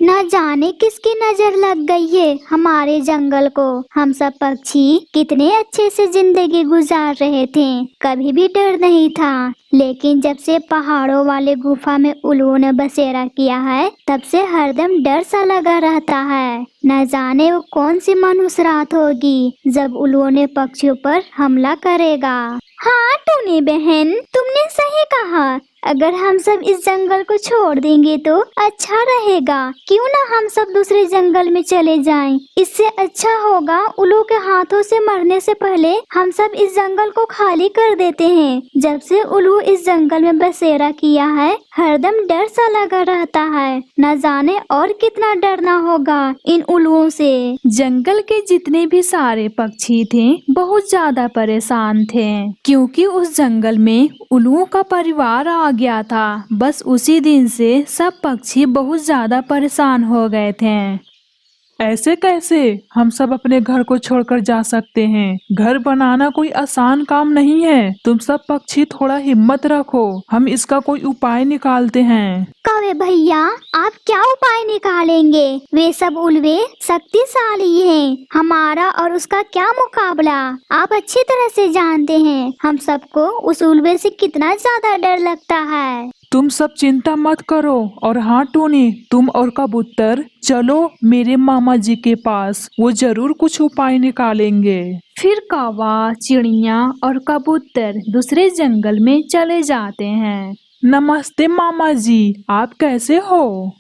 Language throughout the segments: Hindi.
न जाने किसकी नजर लग गई है हमारे जंगल को। हम सब पक्षी कितने अच्छे से जिंदगी गुजार रहे थे, कभी भी डर नहीं था। लेकिन जब से पहाड़ों वाले गुफा में उल्लुओं ने बसेरा किया है, तब से हरदम डर सा लगा रहता है। न जाने वो कौन सी मनुष्य रात होगी जब उल्लुओं ने पक्षियों पर हमला करेगा। हाँ टूनी बहन, तुमने सही कहा। अगर हम सब इस जंगल को छोड़ देंगे तो अच्छा रहेगा। क्यों ना हम सब दूसरे जंगल में चले जाएं। इससे अच्छा होगा उल्लू के हाथों से मरने से पहले हम सब इस जंगल को खाली कर देते हैं। जब से उल्लू इस जंगल में बसेरा किया है, हरदम डर सा लगा रहता है। न जाने और कितना डरना होगा इन उल्लुओं से। जंगल के जितने भी सारे पक्षी थे बहुत ज्यादा परेशान थे, क्योंकि उस जंगल में उल्लुओं का परिवार आ गया था। बस उसी दिन से सब पक्षी बहुत ज्यादा परेशान हो गए थे। ऐसे कैसे हम सब अपने घर को छोड़कर जा सकते हैं? घर बनाना कोई आसान काम नहीं है। तुम सब पक्षी थोड़ा हिम्मत रखो, हम इसका कोई उपाय निकालते हैं। कौवे भैया, आप क्या उपाय निकालेंगे? वे सब उल्वे शक्तिशाली हैं। हमारा और उसका क्या मुकाबला, आप अच्छी तरह से जानते हैं। हम सबको उस उल्वे से कितना ज्यादा डर लगता है। तुम सब चिंता मत करो। और हाँ टूनी, तुम और कबूतर चलो मेरे मामा जी के पास, वो जरूर कुछ उपाय निकालेंगे। फिर कौवा, चिड़िया और कबूतर दूसरे जंगल में चले जाते हैं। नमस्ते मामा जी, आप कैसे हो?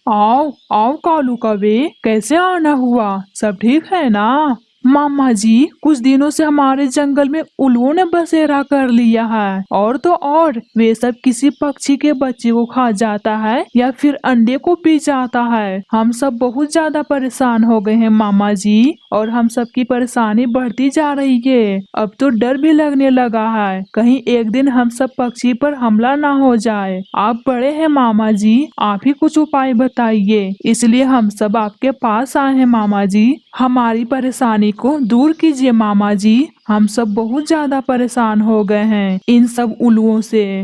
आओ आओ कालू कौवे, कैसे आना हुआ? सब ठीक है ना? मामा जी, कुछ दिनों से हमारे जंगल में उल्लुओं ने बसेरा कर लिया है। और तो और वे सब किसी पक्षी के बच्चे को खा जाता है या फिर अंडे को पी जाता है। हम सब बहुत ज्यादा परेशान हो गए हैं मामा जी, और हम सब की परेशानी बढ़ती जा रही है। अब तो डर भी लगने लगा है, कहीं एक दिन हम सब पक्षी पर हमला ना हो जाए। आप बड़े हैं मामा जी, आप ही कुछ उपाय बताइए, इसलिए हम सब आपके पास आए हैं मामा जी। हमारी परेशानी को दूर कीजिए मामा जी, हम सब बहुत ज्यादा परेशान हो गए हैं इन सब उल्लुओं से।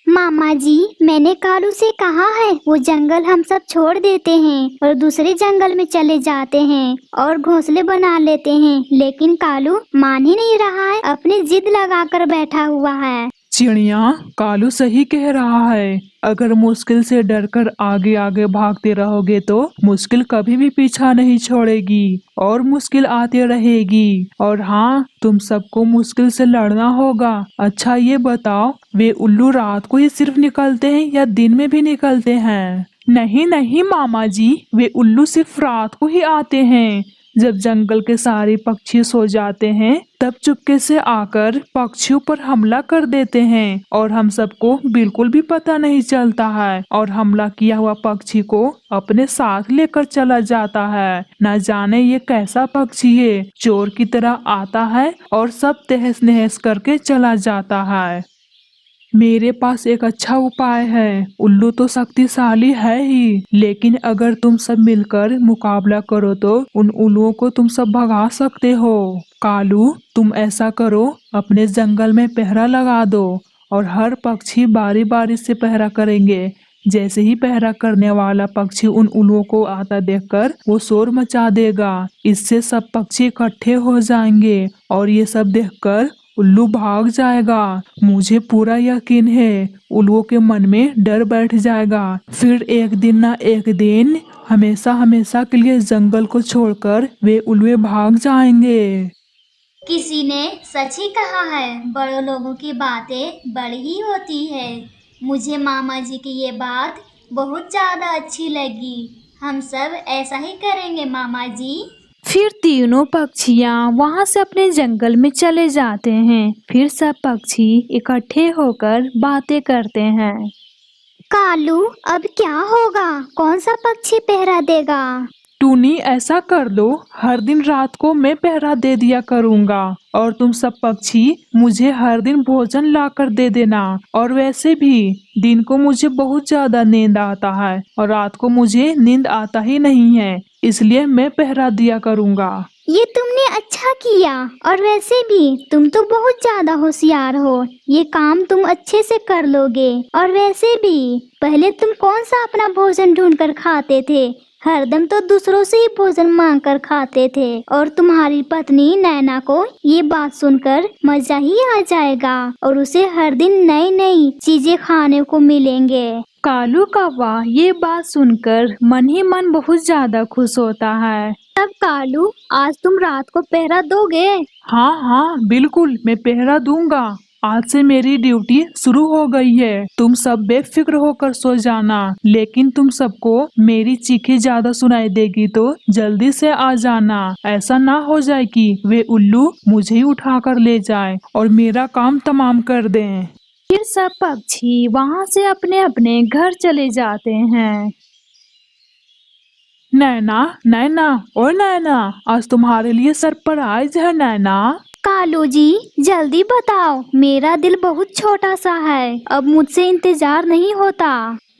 मामा जी, मैंने कालू से कहा है वो जंगल हम सब छोड़ देते हैं और दूसरे जंगल में चले जाते हैं और घोंसले बना लेते हैं, लेकिन कालू मान ही नहीं रहा है, अपनी जिद लगाकर बैठा हुआ है। चिड़िया, कालू सही कह रहा है। अगर मुश्किल से डरकर आगे आगे भागते रहोगे तो मुश्किल कभी भी पीछा नहीं छोड़ेगी और मुश्किल आती रहेगी। और हाँ, तुम सबको मुश्किल से लड़ना होगा। अच्छा ये बताओ, वे उल्लू रात को ही सिर्फ निकलते हैं या दिन में भी निकलते हैं? नहीं नहीं मामा जी, वे उल्लू सिर्फ रात को ही आते हैं। जब जंगल के सारे पक्षी सो जाते हैं तब चुपके से आकर पक्षियों पर हमला कर देते हैं और हम सबको बिल्कुल भी पता नहीं चलता है, और हमला किया हुआ पक्षी को अपने साथ लेकर चला जाता है। न जाने ये कैसा पक्षी है, चोर की तरह आता है और सब तहस नहस करके चला जाता है। मेरे पास एक अच्छा उपाय है। उल्लू तो शक्तिशाली है ही, लेकिन अगर तुम सब मिलकर मुकाबला करो तो उन उल्लुओं को तुम सब भगा सकते हो। कालू, तुम ऐसा करो, अपने जंगल में पहरा लगा दो और हर पक्षी बारी बारी से पहरा करेंगे। जैसे ही पहरा करने वाला पक्षी उन उल्लुओं को आता देखकर वो शोर मचा देगा। इससे सब पक्षी इकट्ठे हो जाएंगे और ये सब देखकर उल्लू भाग जाएगा। मुझे पूरा यकीन है उल्लुओं के मन में डर बैठ जाएगा। फिर एक दिन ना एक दिन हमेशा हमेशा के लिए जंगल को छोड़कर वे उल्लुए भाग जाएंगे। किसी ने सच ही कहा है, बड़े लोगों की बातें बड़ी ही होती है। मुझे मामा जी की ये बात बहुत ज्यादा अच्छी लगी। हम सब ऐसा ही करेंगे मामा जी। फिर तीनों पक्षियाँ वहाँ से अपने जंगल में चले जाते हैं। फिर सब पक्षी इकट्ठे होकर बातें करते हैं। कालू, अब क्या होगा? कौन सा पक्षी पहरा देगा? टूनी, ऐसा कर दो, हर दिन रात को मैं पहरा दे दिया करूँगा और तुम सब पक्षी मुझे हर दिन भोजन ला कर दे देना। और वैसे भी दिन को मुझे बहुत ज्यादा नींद आता है और रात को मुझे नींद आता ही नहीं है, इसलिए मैं पहरा दिया करूँगा। ये तुमने अच्छा किया। और वैसे भी तुम तो बहुत ज्यादा होशियार हो, ये काम तुम अच्छे से कर लोगे। और वैसे भी पहले तुम कौन सा अपना भोजन ढूंढ कर खाते थे, हरदम तो दूसरों से ही भोजन मांग कर खाते थे। और तुम्हारी पत्नी नैना को ये बात सुनकर मजा ही आ जाएगा और उसे हर दिन नई नई चीजें खाने को मिलेंगे। कालू कौवा ये बात सुनकर मन ही मन बहुत ज्यादा खुश होता है। तब कालू, आज तुम रात को पहरा दोगे? हाँ हाँ बिल्कुल, मैं पहरा दूंगा। आज से मेरी ड्यूटी शुरू हो गई है। तुम सब बेफिक्र होकर सो जाना, लेकिन तुम सबको मेरी चीखें ज्यादा सुनाई देगी तो जल्दी से आ जाना। ऐसा ना हो जाए कि वे उल्लू मुझे ही उठा कर ले जाए और मेरा काम तमाम कर दें। फिर सब पक्षी वहाँ से अपने अपने घर चले जाते हैं। नैना नैना और नैना, आज तुम्हारे लिए सरप्राइज है नैना। कालू जी जल्दी बताओ, मेरा दिल बहुत छोटा सा है, अब मुझसे इंतजार नहीं होता।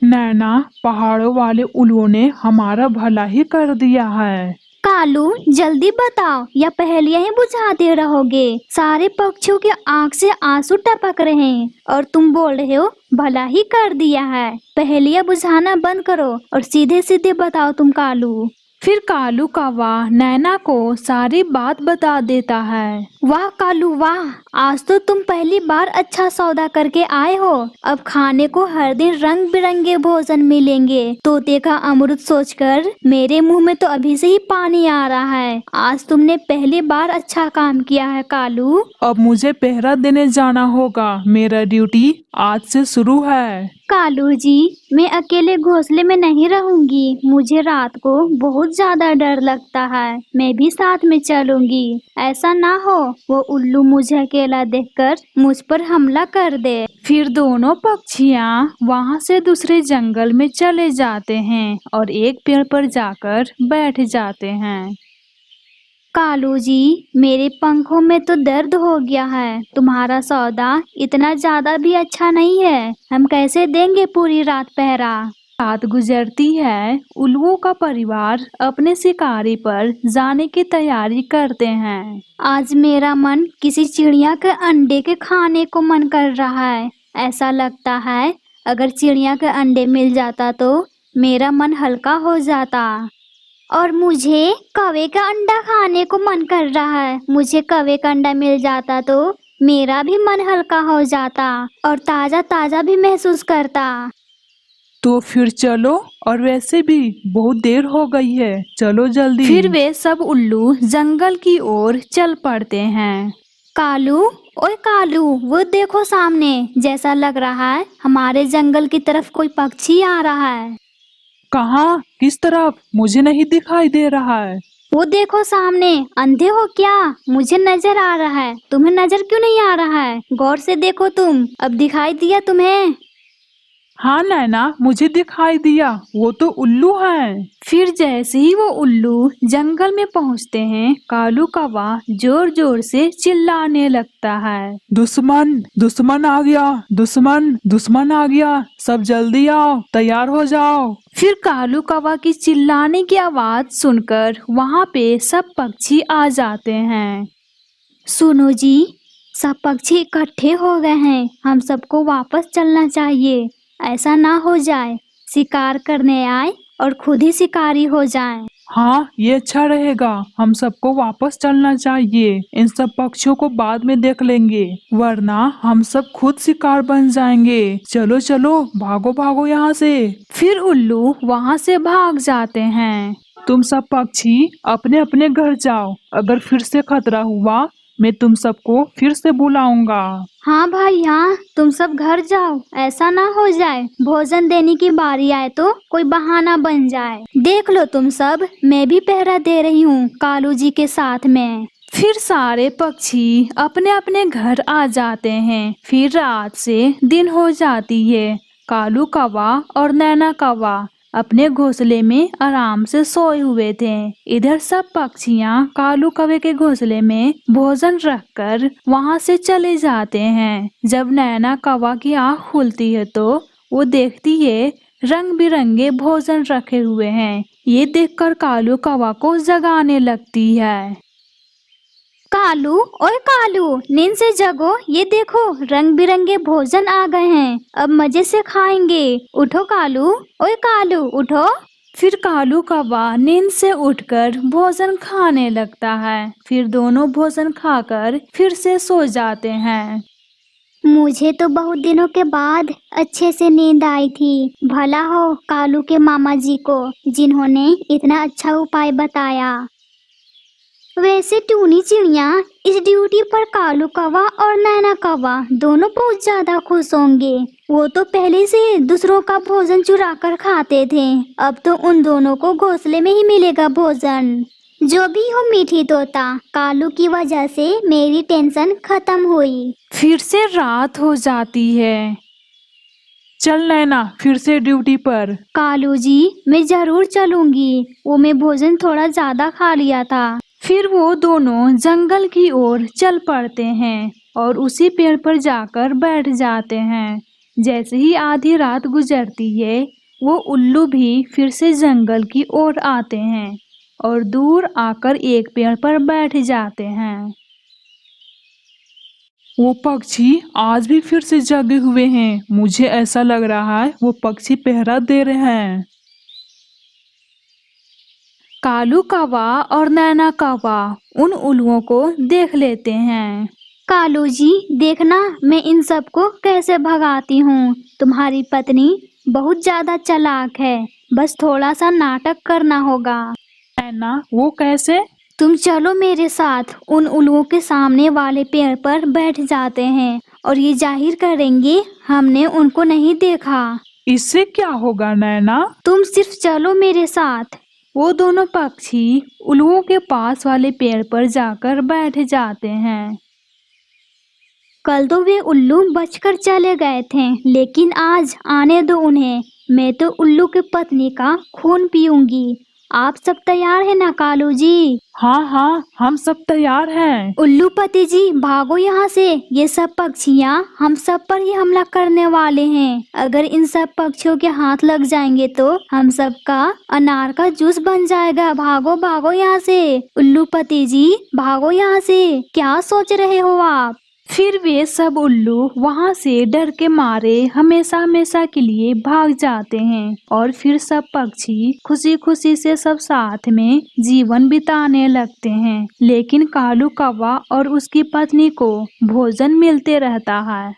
नैना, पहाड़ों वाले उल्लुओं ने हमारा भला ही कर दिया है। कालू जल्दी बताओ या पहेलियां ही बुझाते रहोगे। सारे पक्षियों के आंख से आंसू टपक रहे हैं और तुम बोल रहे हो भला ही कर दिया है। पहेलियां बुझाना बंद करो और सीधे सीधे बताओ तुम कालू। फिर कालू कौवा नैना को सारी बात बता देता है। वाह कालू वाह, आज तो तुम पहली बार अच्छा सौदा करके आए हो। अब खाने को हर दिन रंग बिरंगे भोजन मिलेंगे। तोते का अमृत सोचकर मेरे मुंह में तो अभी से ही पानी आ रहा है। आज तुमने पहली बार अच्छा काम किया है कालू। अब मुझे पहरा देने जाना होगा, मेरा ड्यूटी आज से शुरू है। कालू जी मैं अकेले घोंसले में नहीं रहूंगी, मुझे रात को बहुत ज्यादा डर लगता है। मैं भी साथ में चलूंगी। ऐसा ना हो वो उल्लू मुझे अकेला देखकर मुझ पर हमला कर दे। फिर दोनों पक्षियाँ वहाँ से दूसरे जंगल में चले जाते हैं और एक पेड़ पर जाकर बैठ जाते हैं। कालू जी मेरे पंखों में तो दर्द हो गया है। तुम्हारा सौदा इतना ज्यादा भी अच्छा नहीं है, हम कैसे देंगे पूरी रात पहरा। रात गुजरती है। उल्लुओं का परिवार अपने शिकारी पर जाने की तैयारी करते हैं। आज मेरा मन किसी चिड़िया के अंडे के खाने को मन कर रहा है। ऐसा लगता है अगर चिड़िया के अंडे मिल जाता तो मेरा मन हल्का हो जाता। और मुझे कौवे का अंडा खाने को मन कर रहा है। मुझे कौवे का अंडा मिल जाता तो मेरा भी मन हल्का हो जाता और ताजा ताजा भी महसूस करता। तो फिर चलो, और वैसे भी बहुत देर हो गई है, चलो जल्दी। फिर वे सब उल्लू जंगल की ओर चल पड़ते हैं। कालू, ओए कालू, वो देखो सामने, जैसा लग रहा है हमारे जंगल की तरफ कोई पक्षी आ रहा है। कहाँ, किस तरफ? मुझे नहीं दिखाई दे रहा है। वो देखो सामने। अंधे हो क्या? मुझे नजर आ रहा है, तुम्हें नजर क्यों नहीं आ रहा है? गौर से देखो तुम, अब दिखाई दिया तुम्हें? हाँ नैना, मुझे दिखाई दिया, वो तो उल्लू है। फिर जैसे ही वो उल्लू जंगल में पहुंचते हैं, कालू कौवा जोर जोर से चिल्लाने लगता है। दुश्मन दुश्मन आ गया, दुश्मन दुश्मन आ गया, सब जल्दी आओ, तैयार हो जाओ। फिर कालू कौवा की चिल्लाने की आवाज सुनकर वहाँ पे सब पक्षी आ जाते हैं। सुनो जी, सब पक्षी इकट्ठे हो गए हैं, हम सबको वापस चलना चाहिए। ऐसा ना हो जाए शिकार करने आए और खुद ही शिकारी हो जाएं। हाँ, ये अच्छा रहेगा, हम सबको वापस चलना चाहिए। इन सब पक्षियों को बाद में देख लेंगे, वरना हम सब खुद शिकार बन जाएंगे। चलो चलो, भागो भागो यहाँ से। फिर उल्लू वहाँ से भाग जाते हैं। तुम सब पक्षी अपने अपने घर जाओ, अगर फिर से खतरा हुआ मैं तुम सबको फिर से बुलाऊंगा। हाँ भाई हाँ, तुम सब घर जाओ, ऐसा ना हो जाए भोजन देने की बारी आए तो कोई बहाना बन जाए। देख लो तुम सब, मैं भी पहरा दे रही हूँ कालू जी के साथ में। फिर सारे पक्षी अपने अपने घर आ जाते हैं। फिर रात से दिन हो जाती है। कालू कौवा और नैना कौवा अपने घोंसले में आराम से सोए हुए थे। इधर सब पक्षियाँ कालू कौवे के घोंसले में भोजन रखकर वहाँ से चले जाते हैं। जब नैना कौवा की आँख खुलती है तो वो देखती है रंग बिरंगे भोजन रखे हुए हैं। ये देखकर कालू कौवा को जगाने लगती है। कालू, ओए कालू, नींद से जगो, ये देखो रंग बिरंगे भोजन आ गए हैं, अब मजे से खाएंगे। उठो कालू, ओए कालू उठो। फिर कालू कौवा नींद से उठकर भोजन खाने लगता है। फिर दोनों भोजन खाकर फिर से सो जाते हैं। मुझे तो बहुत दिनों के बाद अच्छे से नींद आई थी। भला हो कालू के मामा जी को, जिन्होंने इतना अच्छा उपाय बताया। वैसे टूनी चिड़िया, इस ड्यूटी पर कालू कौवा और नैना कौवा दोनों बहुत ज्यादा खुश होंगे। वो तो पहले से दूसरों का भोजन चुरा कर खाते थे, अब तो उन दोनों को घोंसले में ही मिलेगा भोजन। जो भी हो मीठी तोता, कालू की वजह से मेरी टेंशन खत्म हुई। फिर से रात हो जाती है। चल नैना, फिर से ड्यूटी पर। कालू जी, मैं जरूर चलूंगी, वो मैं भोजन थोड़ा ज्यादा खा लिया था। फिर वो दोनों जंगल की ओर चल पड़ते हैं और उसी पेड़ पर जाकर बैठ जाते हैं। जैसे ही आधी रात गुजरती है, वो उल्लू भी फिर से जंगल की ओर आते हैं और दूर आकर एक पेड़ पर बैठ जाते हैं। वो पक्षी आज भी फिर से जगे हुए हैं। मुझे ऐसा लग रहा है वो पक्षी पहरा दे रहे हैं। कालू कौवा और नैना कौवा उन उल्लुओं को देख लेते हैं। कालू जी, देखना मैं इन सबको कैसे भगाती हूँ। तुम्हारी पत्नी बहुत ज्यादा चालाक है, बस थोड़ा सा नाटक करना होगा। नैना, वो कैसे? तुम चलो मेरे साथ, उन उल्लुओं के सामने वाले पेड़ पर बैठ जाते हैं और ये जाहिर करेंगे हमने उनको नहीं देखा। इससे क्या होगा नैना? तुम सिर्फ चलो मेरे साथ। वो दोनों पक्षी उल्लुओं के पास वाले पेड़ पर जाकर बैठ जाते हैं। कल तो वे उल्लू बचकर चले गए थे, लेकिन आज आने दो उन्हें। मैं तो उल्लू की पत्नी का खून पीऊंगी। आप सब तैयार हैं ना कालू जी? हाँ हाँ, हम सब तैयार हैं। उल्लू पति जी, भागो यहाँ से। ये सब पक्षियाँ हम सब पर ही हमला करने वाले हैं। अगर इन सब पक्षियों के हाथ लग जाएंगे तो हम सब का अनार का जूस बन जाएगा। भागो भागो यहाँ से। उल्लू पति जी, भागो यहाँ से। क्या सोच रहे हो आप? फिर वे सब उल्लू वहां से डर के मारे हमेशा हमेशा के लिए भाग जाते हैं और फिर सब पक्षी खुशी खुशी से सब साथ में जीवन बिताने लगते हैं। लेकिन कालू कौवा और उसकी पत्नी को भोजन मिलते रहता है।